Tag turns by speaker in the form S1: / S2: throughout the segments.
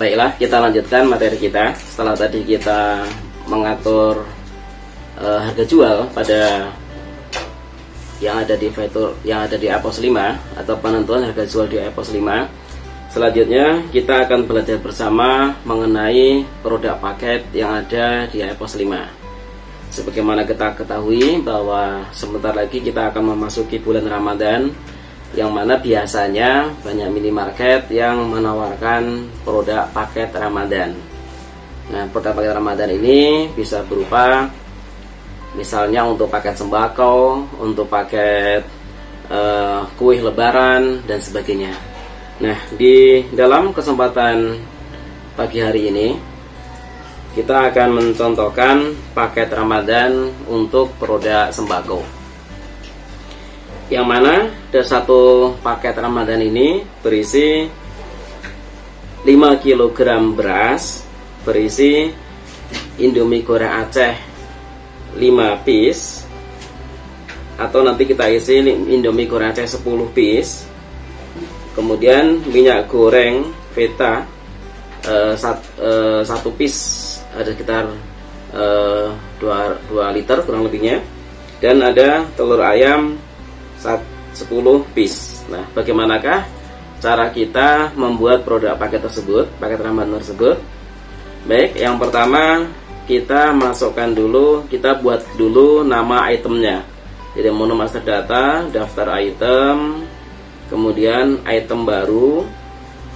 S1: Baiklah, kita lanjutkan materi kita. Setelah tadi kita mengatur harga jual pada yang ada di EPOS 5 atau penentuan harga jual di EPOS 5. Selanjutnya kita akan belajar bersama mengenai produk paket yang ada di EPOS 5. Sebagaimana kita ketahui bahwa sebentar lagi kita akan memasuki bulan Ramadan, yang mana biasanya banyak minimarket yang menawarkan produk paket Ramadan. Nah, produk paket Ramadan ini bisa berupa misalnya untuk paket sembako, untuk paket kue lebaran dan sebagainya. Nah, di dalam kesempatan pagi hari ini kita akan mencontohkan paket Ramadan untuk produk sembako, yang mana ada satu paket Ramadan ini berisi 5 kg beras, berisi Indomie goreng Aceh 5 piece, atau nanti kita isi Indomie goreng Aceh 10 piece. Kemudian minyak goreng Veta 1 piece, ada sekitar 2 liter kurang lebihnya. Dan ada telur ayam 10 piece. Nah, bagaimanakah cara kita membuat produk paket tersebut, paket Ramadan tersebut? Baik, yang pertama kita buat dulu nama itemnya. Jadi menu master data, daftar item, kemudian item baru,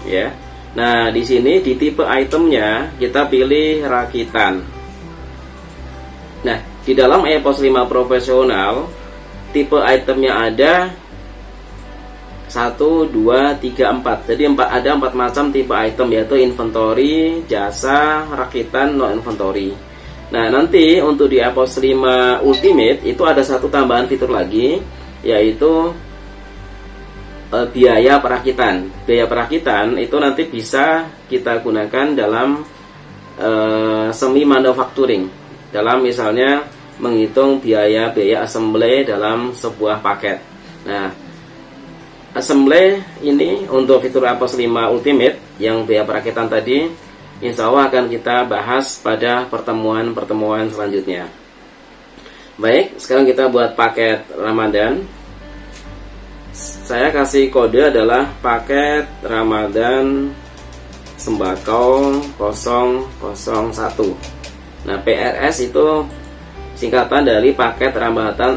S1: ya. Nah, di sini di tipe itemnya kita pilih rakitan. Nah, di dalam EPOS 5 profesional tipe itemnya ada 1, 2, 3, 4. Jadi ada 4 macam tipe item, yaitu inventory, jasa, rakitan, no inventory. Nah, nanti untuk di EPOS 5 Ultimate itu ada satu tambahan fitur lagi, yaitu biaya perakitan. Biaya perakitan itu nanti bisa kita gunakan dalam semi manufacturing, dalam misalnya menghitung biaya assembly dalam sebuah paket. Nah, assembly ini untuk fitur EPOS 5 Ultimate yang biaya perakitan tadi, insya Allah akan kita bahas pada pertemuan selanjutnya. Baik, sekarang kita buat paket Ramadan. Saya kasih kode adalah paket Ramadan sembako 001. Nah, PRS itu singkatan dari paket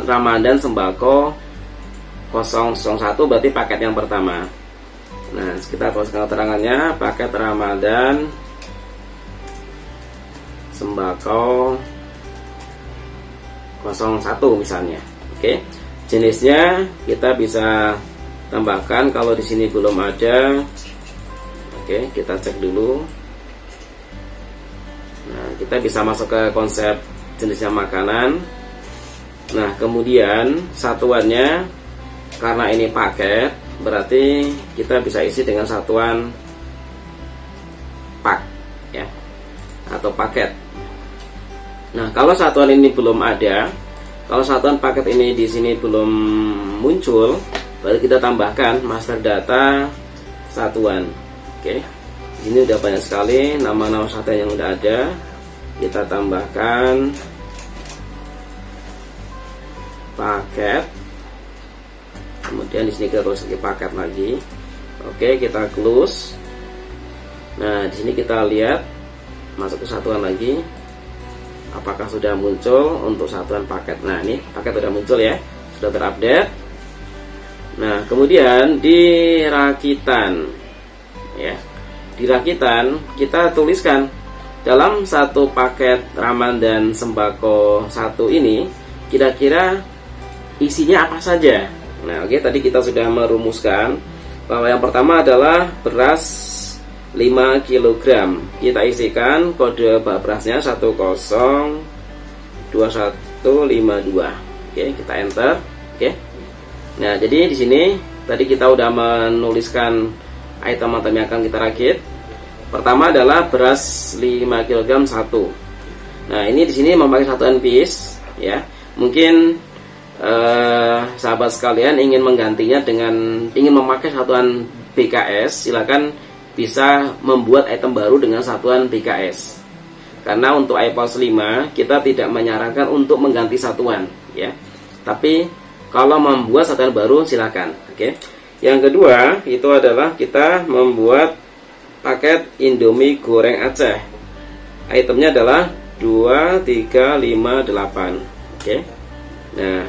S1: Ramadan sembako 001, berarti paket yang pertama. Nah, kita tuliskan keterangannya, paket Ramadan sembako 01 misalnya. Oke. Jenisnya kita bisa tambahkan, kalau di sini belum ada. Oke, kita cek dulu. Nah, kita bisa masuk ke konsep jenisnya makanan. Nah, kemudian satuannya, karena ini paket, berarti kita bisa isi dengan satuan pak, ya, atau paket. Nah, kalau satuan ini belum ada, kalau satuan paket ini di sini belum muncul, berarti kita tambahkan master data satuan. Oke, ini udah banyak sekali nama-nama satuan yang udah ada. Kita tambahkan paket, kemudian di sini kita tulis lagi paket lagi. Oke, kita close. Nah, di sini kita lihat masuk ke satuan lagi, apakah sudah muncul untuk satuan paket. Nah, ini paket sudah muncul ya, sudah terupdate. Nah, kemudian di rakitan, ya, di rakitan kita tuliskan dalam satu paket Ramadan sembako 1 ini kira-kira isinya apa saja. Nah, oke, tadi kita sudah merumuskan bahwa yang pertama adalah beras 5 kg. Kita isikan kode berasnya 102152. Oke, kita enter. Oke. Nah, jadi di sini tadi kita udah menuliskan item-item yang akan kita rakit. Pertama adalah beras 5 kg 1. Nah, ini di sini memakai satuan piece, ya. Mungkin sahabat sekalian ingin menggantinya dengan ingin memakai satuan BKS, silakan bisa membuat item baru dengan satuan BKS. Karena untuk iPulse 5 kita tidak menyarankan untuk mengganti satuan ya. Tapi kalau membuat satuan baru silakan. Oke. Yang kedua itu adalah kita membuat paket Indomie goreng Aceh. Itemnya adalah 2358. Oke. Nah,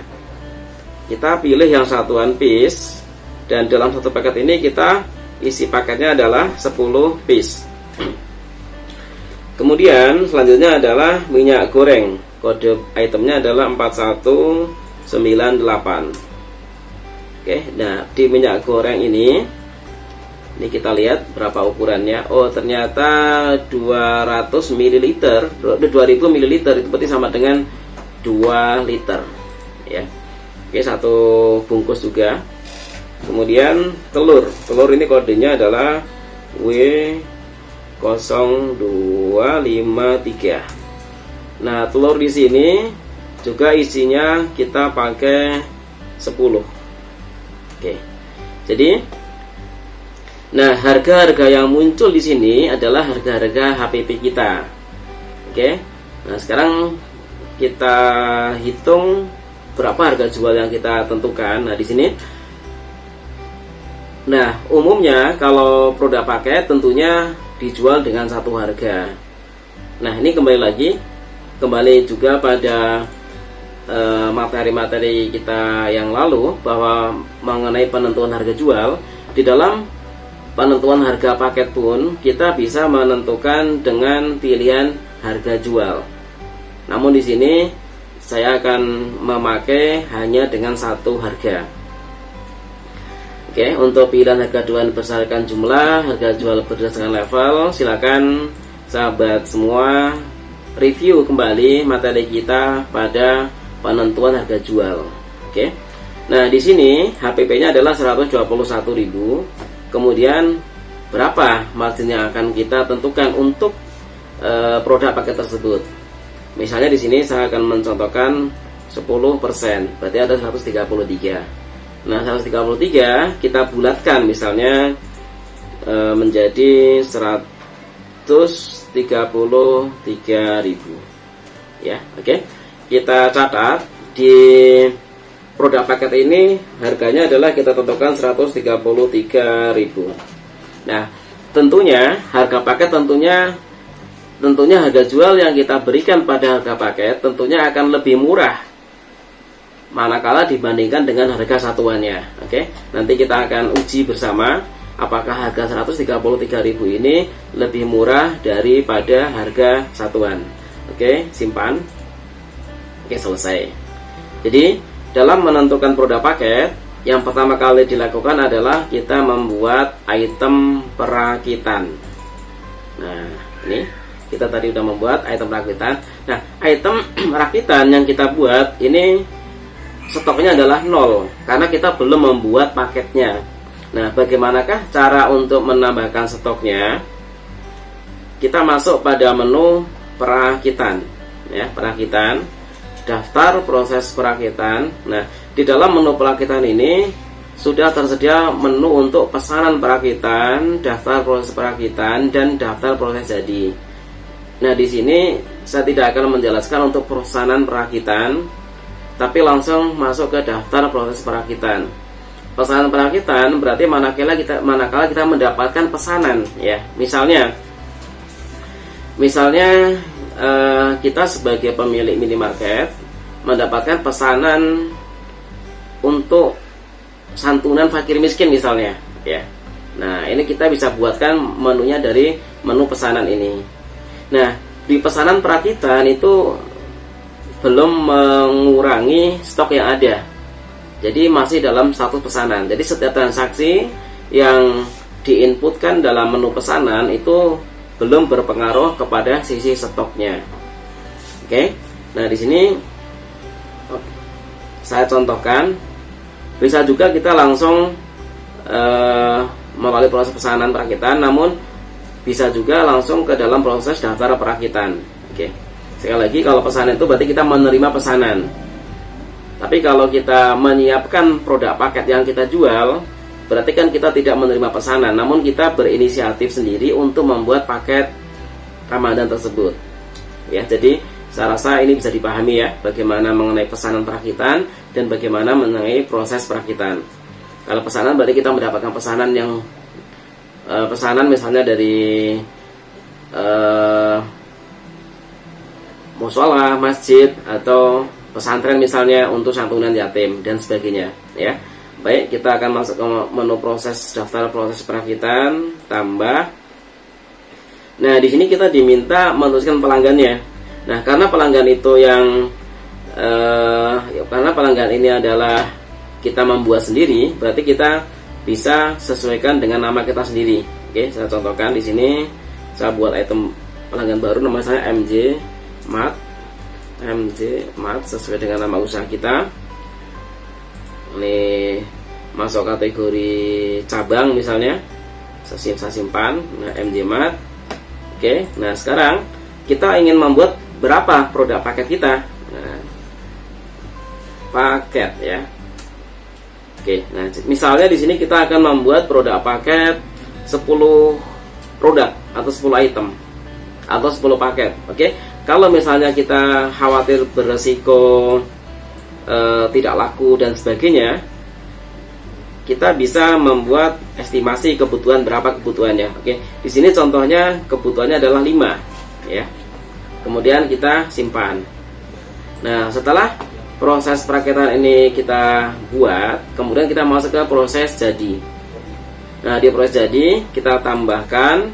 S1: kita pilih yang satuan piece, dan dalam satu paket ini kita isi paketnya adalah 10 piece. Kemudian selanjutnya adalah minyak goreng. Kode itemnya adalah 4198. Oke, nah di minyak goreng ini kita lihat berapa ukurannya. Oh, ternyata 200 ml, 2000 ml itu berarti sama dengan 2 liter ya. Oke, satu bungkus juga. Kemudian telur ini kodenya adalah W0253. Nah, telur di sini juga isinya kita pakai 10. Oke. Jadi, nah harga-harga yang muncul di sini adalah harga-harga HPP kita. Oke. Nah, sekarang kita hitung berapa harga jual yang kita tentukan. Nah, di sini. Nah, umumnya kalau produk paket tentunya dijual dengan satu harga. Nah, ini kembali juga pada materi-materi kita yang lalu, bahwa mengenai penentuan harga jual. Di dalam penentuan harga paket pun kita bisa menentukan dengan pilihan harga jual. Namun di sini saya akan memakai hanya dengan satu harga. Oke, untuk pilihan harga jual berdasarkan jumlah, harga jual berdasarkan level, silakan sahabat semua review kembali materi kita pada penentuan harga jual. Oke. Nah, di sini HPP-nya adalah 121.000. Kemudian berapa margin yang akan kita tentukan untuk produk paket tersebut? Misalnya di sini saya akan mencontohkan 10%, berarti ada 133. Nah, 133 kita bulatkan misalnya menjadi 133.000 ya. Oke. Kita catat di produk paket ini harganya adalah kita tentukan 133.000. Nah, tentunya harga paket tentunya harga jual yang kita berikan pada harga paket tentunya akan lebih murah manakala dibandingkan dengan harga satuannya. Oke, nanti kita akan uji bersama apakah harga 133.000 ini lebih murah daripada harga satuan. Oke, simpan. Oke, selesai. Jadi, dalam menentukan produk paket, yang pertama kali dilakukan adalah kita membuat item perakitan. Nah, ini kita tadi sudah membuat item perakitan. Nah, item rakitan yang kita buat ini stoknya adalah 0 karena kita belum membuat paketnya. Nah, bagaimanakah cara untuk menambahkan stoknya? Kita masuk pada menu perakitan ya, perakitan, daftar proses perakitan. Nah, di dalam menu perakitan ini sudah tersedia menu untuk pesanan perakitan, daftar proses perakitan, dan daftar proses jadi. Nah, di sini saya tidak akan menjelaskan untuk pesanan perakitan, tapi langsung masuk ke daftar proses perakitan. Pesanan perakitan berarti manakala kita mendapatkan pesanan ya. Misalnya kita sebagai pemilik minimarket mendapatkan pesanan untuk santunan fakir miskin misalnya ya. Nah, ini kita bisa buatkan menunya dari menu pesanan ini. Nah, di pesanan perakitan itu belum mengurangi stok yang ada. Jadi masih dalam status pesanan. Jadi setiap transaksi yang diinputkan dalam menu pesanan itu belum berpengaruh kepada sisi stoknya. Oke. Nah, di sini saya contohkan. Bisa juga kita langsung melalui proses pesanan perakitan, namun bisa juga langsung ke dalam proses daftar perakitan. Oke. Sekali lagi, kalau pesanan itu berarti kita menerima pesanan. Tapi kalau kita menyiapkan produk paket yang kita jual, berarti kan kita tidak menerima pesanan, namun kita berinisiatif sendiri untuk membuat paket Ramadan tersebut. Ya, jadi saya rasa ini bisa dipahami ya, bagaimana mengenai pesanan perakitan dan bagaimana mengenai proses perakitan. Kalau pesanan berarti kita mendapatkan pesanan yang pesanan misalnya dari mushola, masjid, atau pesantren misalnya untuk santunan yatim dan sebagainya ya. Baik, kita akan masuk ke menu proses daftar proses perakitan, tambah. Nah, di sini kita diminta menuliskan pelanggannya. Nah, karena pelanggan itu yang karena pelanggan ini adalah kita membuat sendiri, berarti kita bisa sesuaikan dengan nama kita sendiri. Oke, saya contohkan di sini. Saya buat item pelanggan baru, nama saya MJ Mat sesuai dengan nama usaha kita. Ini masuk kategori cabang misalnya, saya simpan. Nah, MJ Mat. Oke, nah sekarang kita ingin membuat berapa produk paket kita. Nah, paket ya. Oke, nah misalnya di sini kita akan membuat produk paket 10 produk atau 10 item atau 10 paket. Oke, kalau misalnya kita khawatir beresiko tidak laku dan sebagainya, kita bisa membuat estimasi kebutuhan, berapa kebutuhannya. Oke, di sini contohnya kebutuhannya adalah 5 ya. Kemudian kita simpan. Nah, setelah proses perakitan ini kita buat, kemudian kita masuk ke proses jadi. Nah, di proses jadi kita tambahkan,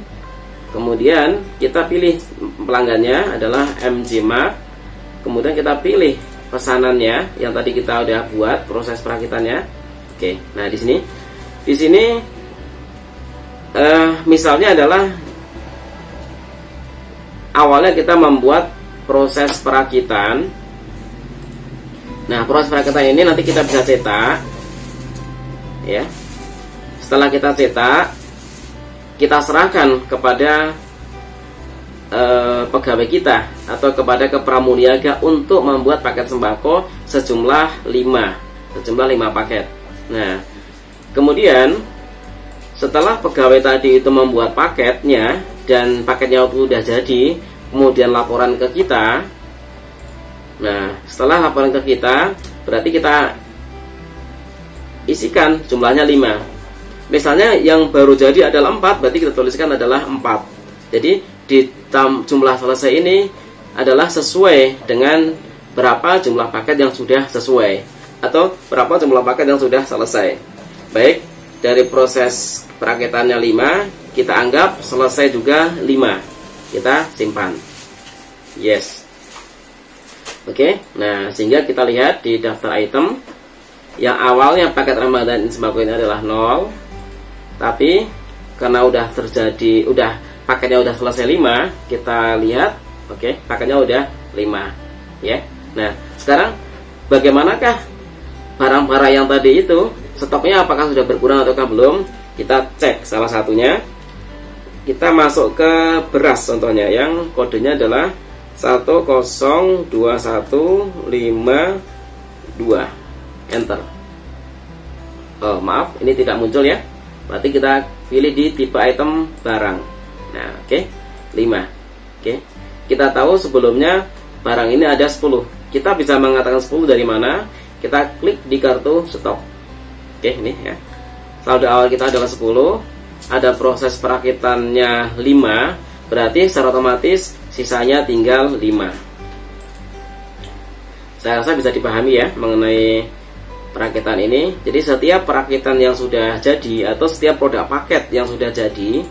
S1: kemudian kita pilih pelanggannya adalah MJ Mat. Kemudian kita pilih pesanannya yang tadi kita udah buat proses perakitannya. Oke, nah di sini misalnya adalah awalnya kita membuat proses perakitan. Nah, proses perakitan ini nanti kita bisa cetak ya. Setelah kita cetak, kita serahkan kepada pegawai kita atau kepada kepramuniaga untuk membuat paket sembako sejumlah 5 paket. Nah, kemudian setelah pegawai tadi itu membuat paketnya dan paketnya itu sudah jadi, kemudian laporan ke kita. Nah, setelah laporan ke kita, berarti kita isikan jumlahnya 5. Misalnya yang baru jadi adalah 4, berarti kita tuliskan adalah 4. Jadi di jumlah selesai ini adalah sesuai dengan berapa jumlah paket yang sudah sesuai atau berapa jumlah paket yang sudah selesai. Baik, dari proses perakitannya 5, kita anggap selesai juga 5. Kita simpan. Yes. Oke, nah sehingga kita lihat di daftar item yang awalnya paket Ramadan sembako ini adalah 0, tapi karena udah terjadi, paketnya udah selesai 5, kita lihat, oke, paketnya udah 5, ya. Nah, sekarang bagaimanakah barang-barang yang tadi itu stoknya, apakah sudah berkurang ataukah belum? Kita cek salah satunya. Kita masuk ke beras contohnya yang kodenya adalah 102152, enter. Oh, maaf, ini tidak muncul ya. Berarti kita pilih di tipe item barang. Nah, oke, 5. Oke. Kita tahu sebelumnya barang ini ada 10. Kita bisa mengatakan 10 dari mana? Kita klik di kartu stok. Oke, ini ya. Saldo awal kita adalah 10. Ada proses perakitannya 5. Berarti secara otomatis sisanya tinggal 5. Saya rasa bisa dipahami ya mengenai perakitan ini. Jadi setiap perakitan yang sudah jadi atau setiap produk paket yang sudah jadi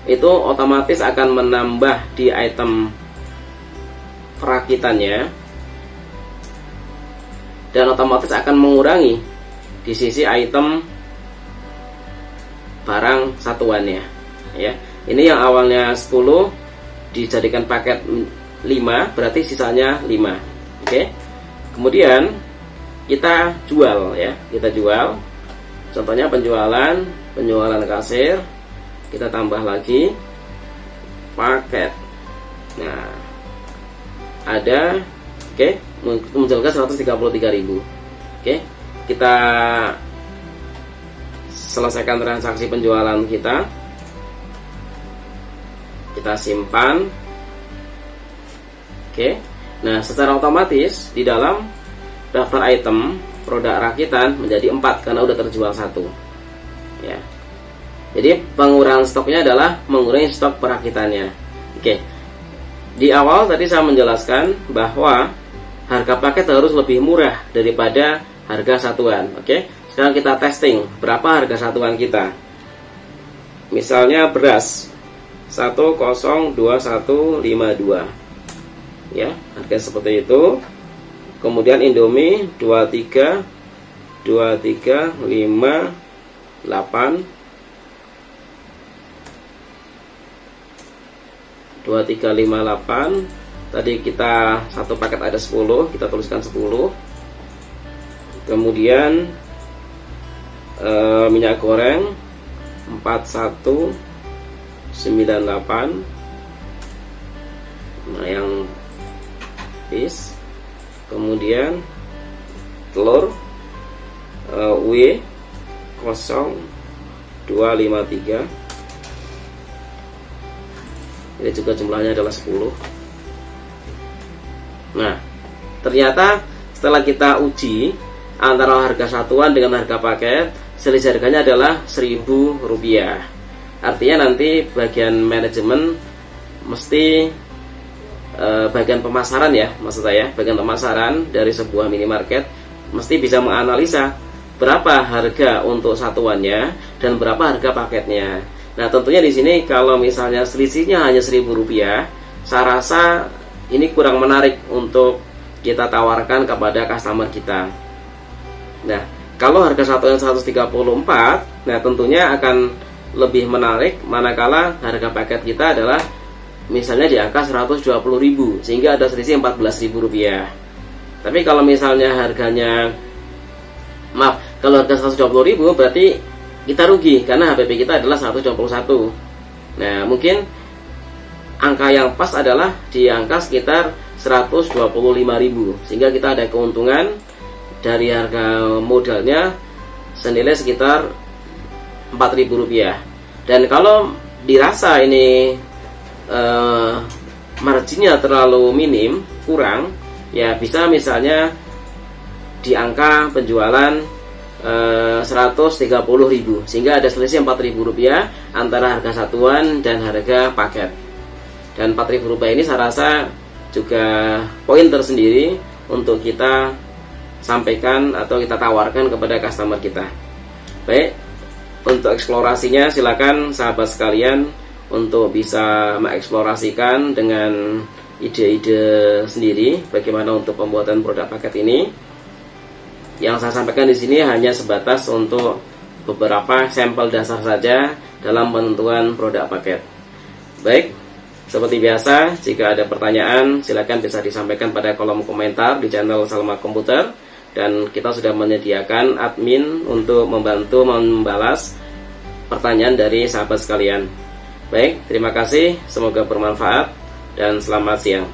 S1: itu otomatis akan menambah di item perakitannya dan otomatis akan mengurangi di sisi item barang satuannya ya. Ini yang awalnya 10 dijadikan paket 5, berarti sisanya 5. Oke. Kemudian kita jual ya. Kita jual. Contohnya penjualan kasir. Kita tambah lagi paket. Nah, ada menjualkan 133.000. Oke. Kita selesaikan transaksi penjualan kita. Kita simpan. Oke. Nah, secara otomatis di dalam daftar item produk rakitan menjadi 4 karena udah terjual 1. Ya. Jadi pengurangan stoknya adalah mengurangi stok perakitannya. Oke. Di awal tadi saya menjelaskan bahwa harga paket harus lebih murah daripada harga satuan. Oke. Sekarang kita testing berapa harga satuan kita. Misalnya beras 1,02152. Ya, harga seperti itu. Kemudian Indomie 2358 tadi kita satu paket ada 10, kita tuliskan 10. Kemudian minyak goreng 4198. Nah, yang bis. Kemudian telur W0253. Ini juga jumlahnya adalah 10. Nah, ternyata setelah kita uji antara harga satuan dengan harga paket, selisih harganya adalah Rp1.000. Artinya nanti bagian manajemen mesti bagian pemasaran ya, maksud saya bagian pemasaran dari sebuah minimarket mesti bisa menganalisa berapa harga untuk satuannya dan berapa harga paketnya. Nah, tentunya di sini kalau misalnya selisihnya hanya Rp1.000, saya rasa ini kurang menarik untuk kita tawarkan kepada customer kita. Nah, kalau harga satuan 134, nah tentunya akan lebih menarik manakala harga paket kita adalah misalnya di angka 120.000, sehingga ada selisih Rp14.000. Tapi kalau misalnya harganya, kalau harga 120.000 berarti kita rugi karena HPP kita adalah 121. Nah, mungkin angka yang pas adalah di angka sekitar 125.000, sehingga kita ada keuntungan dari harga modalnya senilai sekitar Rp4.000. Dan kalau dirasa ini marginnya terlalu minim, kurang, ya bisa misalnya di angka penjualan 130.000, sehingga ada selisih Rp4.000 antara harga satuan dan harga paket. Dan Rp4.000 ini saya rasa juga poin tersendiri untuk kita sampaikan atau kita tawarkan kepada customer kita. Baik, untuk eksplorasinya silakan sahabat sekalian untuk bisa mengeksplorasikan dengan ide-ide sendiri bagaimana untuk pembuatan produk paket ini. Yang saya sampaikan di sini hanya sebatas untuk beberapa sampel dasar saja dalam penentuan produk paket. Baik, seperti biasa, jika ada pertanyaan silakan bisa disampaikan pada kolom komentar di channel Salma Komputer, dan kita sudah menyediakan admin untuk membantu membalas pertanyaan dari sahabat sekalian. Baik, terima kasih, semoga bermanfaat dan selamat siang.